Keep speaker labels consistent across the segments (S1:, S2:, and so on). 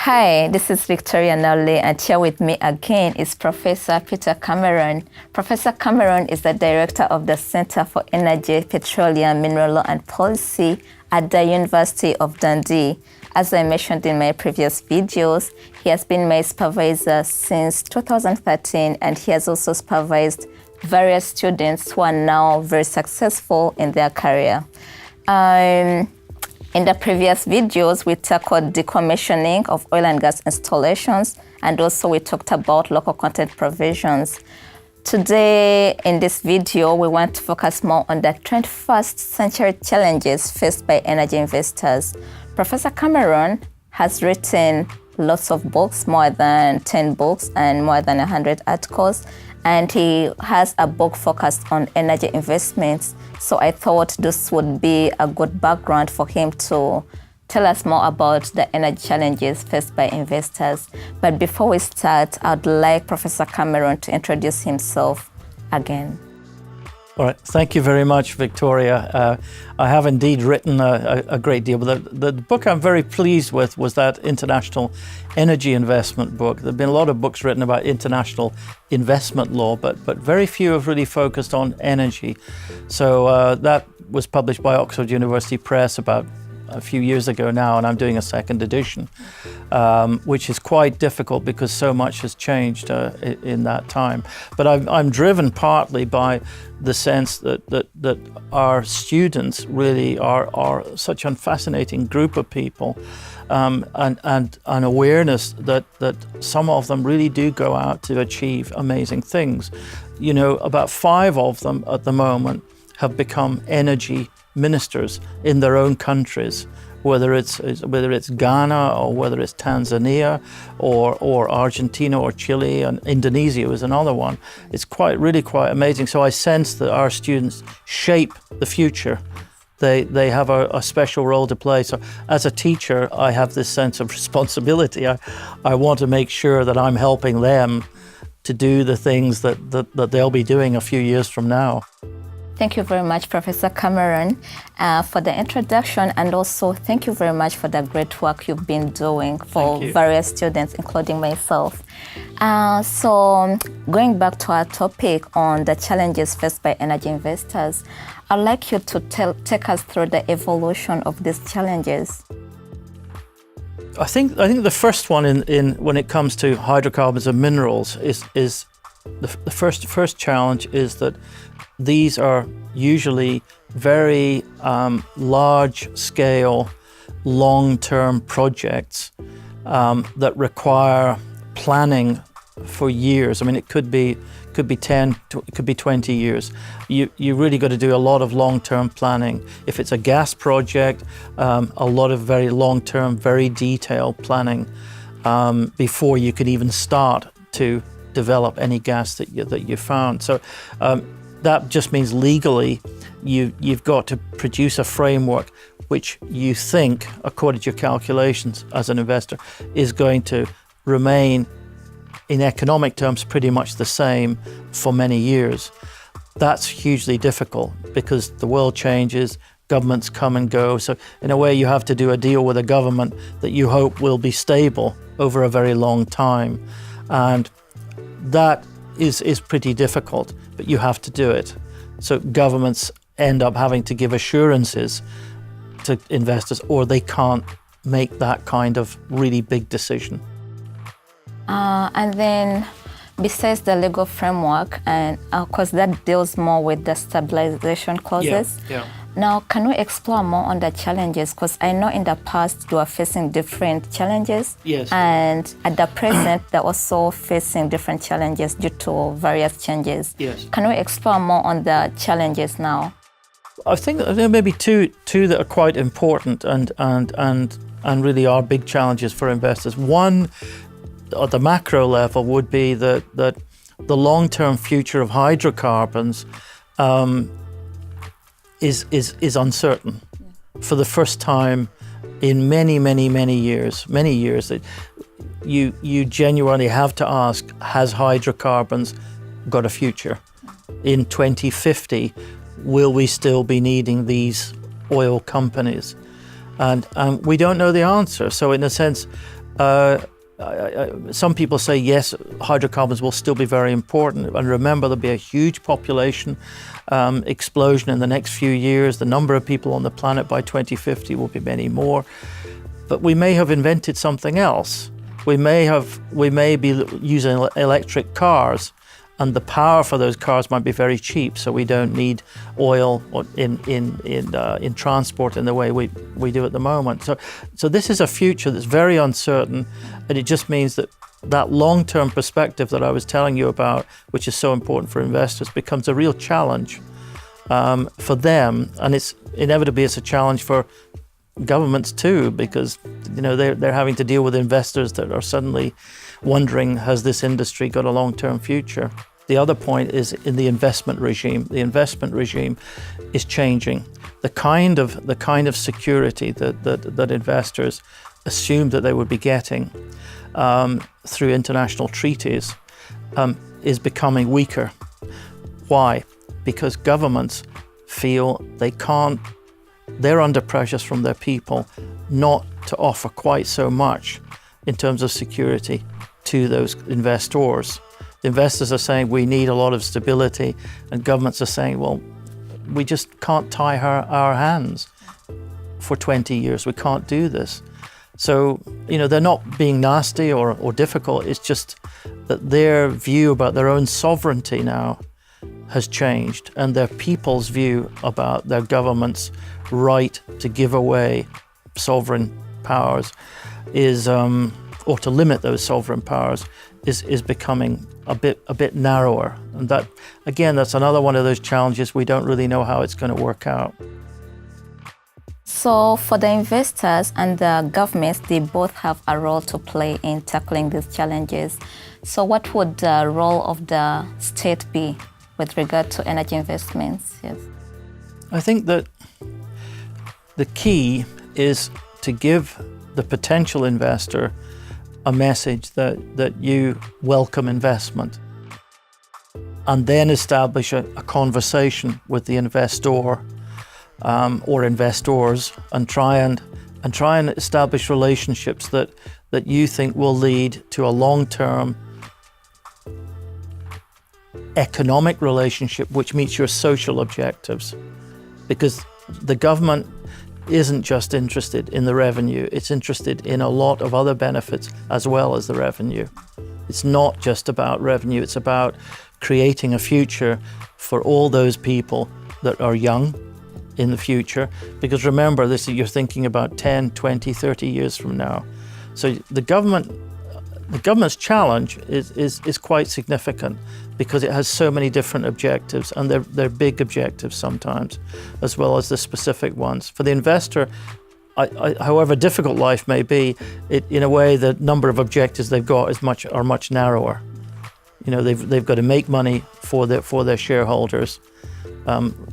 S1: Hi, this is Victoria Nalule, and here with me again is Professor Peter Cameron. Professor Cameron is the director of the Center for Energy, Petroleum, Mineral Law and Policy at the University of Dundee. As I mentioned in my previous videos, he has been my supervisor since 2013, and he has also supervised various students who are now very successful in their career. In the previous videos, we tackled decommissioning of oil and gas installations, and also we talked about local content provisions. Today, in this video, we want to focus more on the 21st century challenges faced by energy investors. Professor Cameron has written lots of books, more than 10 books and more than 100 articles, and he has a book focused on energy investments. So I thought this would be a good background for him to tell us more about the energy challenges faced by investors. But before we start, I'd like Professor Cameron to introduce himself again.
S2: All right, thank you very much, Victoria. I have indeed written a great deal, but the book I'm very pleased with was that international energy investment book. There have been a lot of books written about international investment law, but very few have really focused on energy. So that was published by Oxford University Press about a few years ago now, and I'm doing a second edition, which is quite difficult because so much has changed in that time. But I'm driven partly by the sense that our students really are such a fascinating group of people, and an awareness that some of them really do go out to achieve amazing things. You know, about 5 of them at the moment have become energy ministers in their own countries, whether it's Ghana or whether it's Tanzania or Argentina or Chile, and Indonesia was another one. It's really quite amazing. So I sense that our students shape the future. They have a special role to play. So as a teacher, I have this sense of responsibility. I want to make sure that I'm helping them to do the things that they'll be doing a few years from now.
S1: Thank you very much, Professor Cameron, for the introduction, and also thank you very much for the great work you've been doing for various students, including myself. So going back to our topic on the challenges faced by energy investors, I'd like you to take us through the evolution of these challenges.
S2: I think the first one in when it comes to hydrocarbons and minerals is the first challenge is that these are usually very large-scale, long-term projects that require planning for years. I mean, it could be 10, it could be 20 years. You really got to do a lot of long-term planning. If it's a gas project, a lot of very long-term, very detailed planning before you could even start to develop any gas that you found. So that just means legally you've got to produce a framework which you think, according to your calculations as an investor, is going to remain in economic terms pretty much the same for many years. That's hugely difficult because the world changes, governments come and go. So in a way you have to do a deal with a government that you hope will be stable over a very long time. And that is pretty difficult, but you have to do it. So governments end up having to give assurances to investors, or they can't make that kind of really big decision.
S1: And then besides the legal framework, and of course that deals more with the stabilization clauses.
S2: Yeah.
S1: Now, can we explore more on the challenges? Because I know in the past you are facing different challenges.
S2: Yes.
S1: And at the present, they're also facing different challenges due to various changes.
S2: Yes.
S1: Can we explore more on the challenges now?
S2: I think there may be two that are quite important and really are big challenges for investors. One, at the macro level, would be that the long-term future of hydrocarbons is uncertain. For the first time in many years, you genuinely have to ask, has hydrocarbons got a future? In 2050, will we still be needing these oil companies? And we don't know the answer. So in a sense, Some people say, yes, hydrocarbons will still be very important. And remember, there'll be a huge population explosion in the next few years. The number of people on the planet by 2050 will be many more. But we may have invented something else. We may be using electric cars, and the power for those cars might be very cheap, so we don't need oil in transport in the way we do at the moment. So this is a future that's very uncertain, and it just means that long-term perspective that I was telling you about, which is so important for investors, becomes a real challenge for them, and it's a challenge for governments too, because they're having to deal with investors that are suddenly wondering, has this industry got a long-term future? The other point is in the investment regime. The investment regime is changing. The kind of security that investors assumed that they would be getting through international treaties is becoming weaker. Why? Because governments feel they're under pressures from their people not to offer quite so much in terms of security to those investors. The investors are saying we need a lot of stability, and governments are saying, well, we just can't tie our hands for 20 years. We can't do this. So, they're not being nasty or difficult. It's just that their view about their own sovereignty now has changed, and their people's view about their government's right to give away sovereign powers or to limit those sovereign powers is becoming a bit narrower. And that, again, that's another one of those challenges. We don't really know how it's going to work out.
S1: So for the investors and the governments, they both have a role to play in tackling these challenges. So what would the role of the state be with regard to energy investments? Yes.
S2: I think that the key is to give the potential investor a message that you welcome investment, and then establish a conversation with the investor or investors, and try and establish relationships that you think will lead to a long-term economic relationship which meets your social objectives. Because the government isn't just interested in the revenue, it's interested in a lot of other benefits as well as the revenue. It's not just about revenue, it's about creating a future for all those people that are young in the future. Because remember, you're thinking about 10, 20, 30 years from now. So the government's challenge is quite significant, because it has so many different objectives, and they're big objectives sometimes, as well as the specific ones. For the investor, however difficult life may be, in a way, the number of objectives they've got are much narrower. They've got to make money for their shareholders.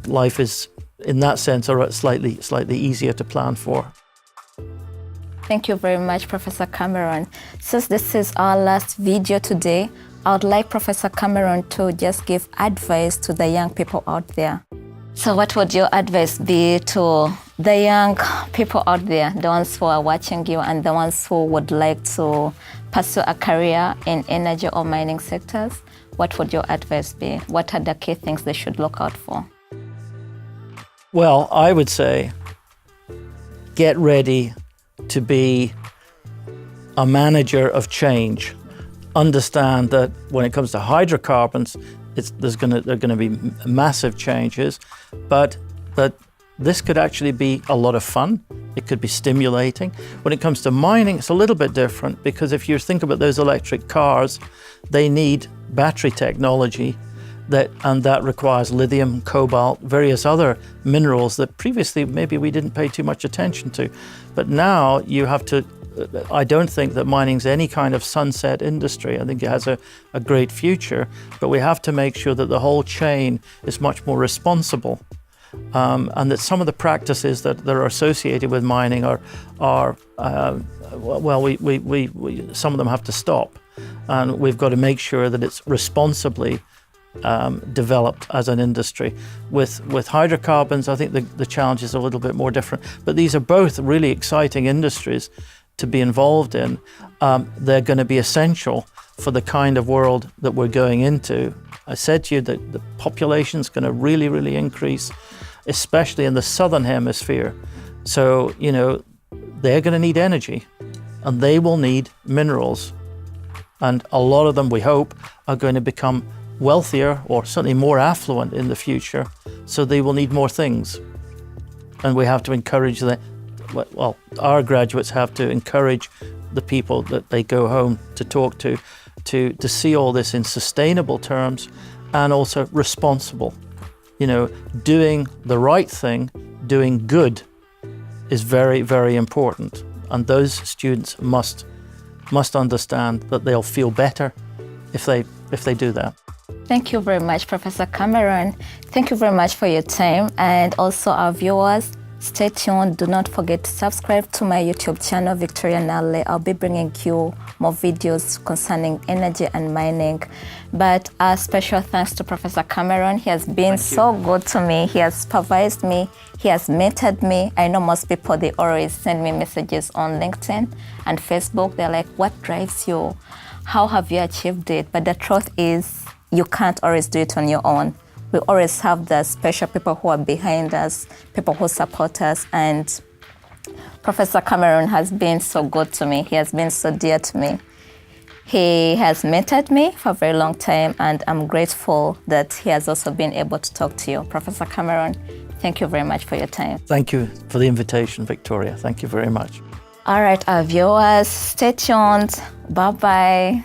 S2: Life is, in that sense, slightly easier to plan for.
S1: Thank you very much, Professor Cameron. Since this is our last video today, I would like Professor Cameron to just give advice to the young people out there. So what would your advice be to the young people out there, the ones who are watching you and the ones who would like to pursue a career in energy or mining sectors? What would your advice be? What are the key things they should look out for?
S2: Well, I would say get ready to be a manager of change. Understand that when it comes to hydrocarbons, there are going to be massive changes, but that this could actually be a lot of fun. It could be stimulating. When it comes to mining, it's a little bit different, because if you think about those electric cars, they need battery technology, and that requires lithium, cobalt, various other minerals that previously maybe we didn't pay too much attention to. But now you have to, I don't think that mining's any kind of sunset industry. I think it has a great future, but we have to make sure that the whole chain is much more responsible, and that some of the practices that are associated with mining some of them have to stop, and we've got to make sure that it's responsibly developed as an industry. With hydrocarbons, I think the challenge is a little bit more different, but these are both really exciting industries to be involved in, they're going to be essential for the kind of world that we're going into. I said to you that the population's going to really, really increase, especially in the southern hemisphere. So, you know, they're going to need energy and they will need minerals. And a lot of them, we hope, are going to become wealthier or certainly more affluent in the future. So they will need more things. And we have to encourage them. Well, our graduates have to encourage the people that they go home to talk to see all this in sustainable terms and also responsible. You know, doing the right thing, doing good is very, very important. And those students must understand that they'll feel better if they do that.
S1: Thank you very much, Professor Cameron. Thank you very much for your time. And also our viewers, stay tuned. Do not forget to subscribe to my YouTube channel, Victoria Nalule. I'll be bringing you more videos concerning energy and mining. But a special thanks to Professor Cameron. He has been so good to me. He has supervised me. He has mentored me. I know most people, they always send me messages on LinkedIn and Facebook. They're like, what drives you? How have you achieved it? But the truth is, you can't always do it on your own. We always have the special people who are behind us, people who support us, and Professor Cameron has been so good to me. He has been so dear to me. He has mentored me for a very long time, and I'm grateful that he has also been able to talk to you. Professor Cameron, thank you very much for your time.
S2: Thank you for the invitation, Victoria. Thank you very much.
S1: All right, our viewers, stay tuned. Bye-bye.